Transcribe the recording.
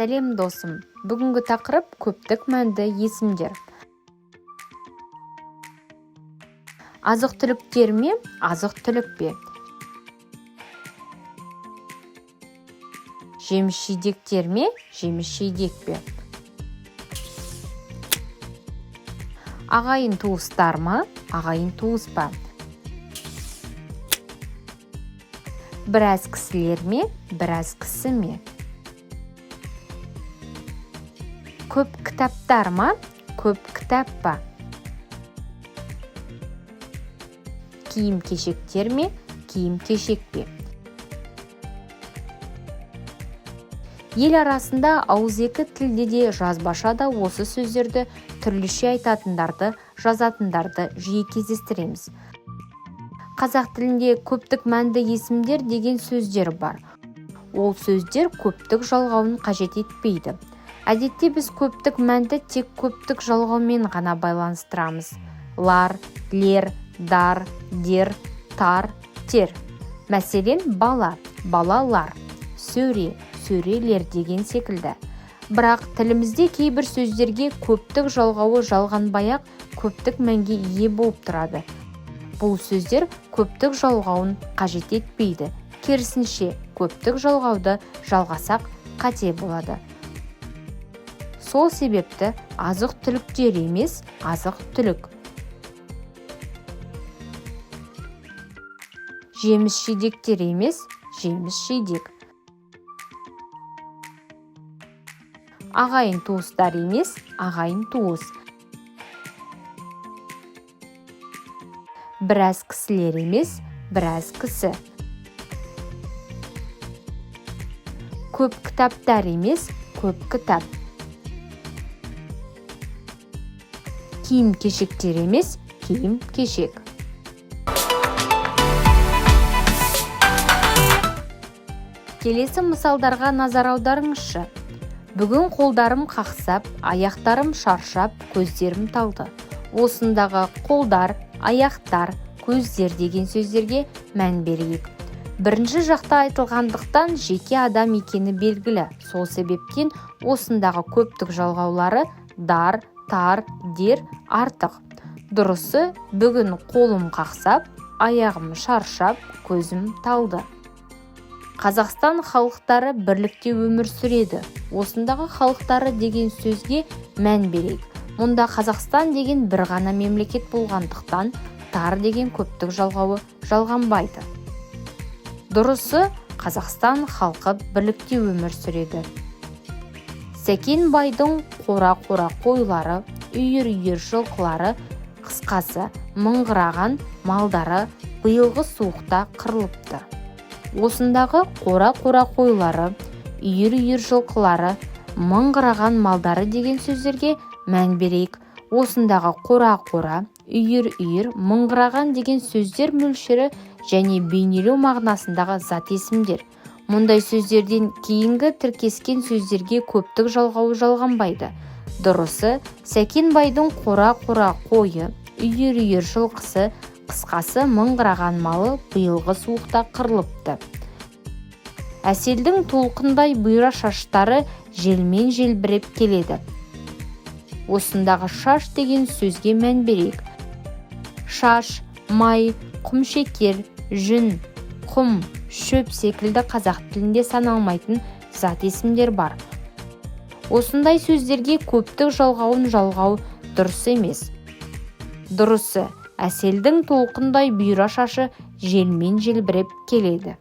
Сәлем досым. Бүгінгі тақырып көптік мәнді есімдер. Азық-түліктер ме, азық-түлік пе? Жеміс-жидектер ме, жеміс-жидек пе? Ағайын туыстар ма, ағайын туыс па? Біраз кісілер ме, біраз кісі ме? Көп кітаптар ма, көп кітап па? Киім-кешектер ме, киім-кешек пе? Ел арасында ауызекі тілде де жазбаша да осы сөздерді түрліше айтатындарды, жазатындарды жиі кездестіреміз. Қазақ тілінде көптік мәнді есімдер деген сөздер бар. Ол сөздер көптік жалғауын қажет етпейді. Әдетте біз көптік мәнді тек көптік жалғаумен ғана байланыстырамыз. Лар, лер, дар, дер, тар, тер. Мәселен, бала, балалар, сөре, сөрелер деген секілді. Бірақ тілімізде кейбір сөздерге көптік жалғауы жалғанбай-ақ көптік мәнге ие болып тұрады. Бұл сөздер көптік жалғауын қажет етпейді. Керісінше, көптік жалғауды жалғасақ қате болады. Сол себепті азық-түліктер емес, азық-түлік. Жеміс-жидектер емес, жеміс-жидек. Ағайын туыстар емес, ағайын туыс. Біраз кісілер емес, біраз кісі. Көп кітаптар емес, көп кітап. Киім-кешектер емес, киім-кешек. Келесі мысалдарға назар аударыңызшы. Бүгін қолдарым қақсап, аяқтарым шаршап, көздерім талды. Осындағы қолдар, аяқтар, көздер деген сөздерге мән берейік. Бірінші жақта айтылғандықтан жеке адам екені белгілі. Сол себептен осындағы көптік жалғаулары дар, тар, дер артық. Дұрысы, бүгін қолым қақсап, аяғым шаршап, көзім талды. Қазақстан халықтары бірлікте өмір сүреді. Осындағы халықтары деген сөзге мән берейік. Мұнда Қазақстан деген бір ғана мемлекет болғандықтан тар деген көптік жалғауы жалғанбайды. Дұрысы, Қазақстан халқы бірлікте өмір сүреді. Сәкен байдың қора-қора қойлары, үйір-үйір жылқылары, қысқасы мыңғыраған малдары биылғы суықта қырылыпты. Осындағы қора-қора қойлары, үйір-үйір жылқылары, мыңғыраған малдары деген сөздерге мән берейік. Осындағы қора-қора, үйір-үйір, мыңғыраған деген сөздер мөлшері және бейнелеу мағынасындағы зат есімдер. Мұндай сөздерден кейінгі тіркескен сөздерге көптік жалғауы жалғанбайды. Дұрысы, Сәкен байдың қора-қора қойы, үйір-үйір жылқысы, қысқасы мыңғыраған малы биылғы суықта қырылыпты. Әселдің толқындай бұйра шаштары желмен желбіреп келеді. Осындағы шаш деген сөзге мән берейік. Шаш, май, құмшекер, жүн, құм, шөп секілді қазақ тілінде саналмайтын зат есімдер бар. Осындай сөздерге көптік жалғауын жалғау дұрыс емес. Дұрысы, әселдің толқындай бұйра шашы желмен желбіреп келеді.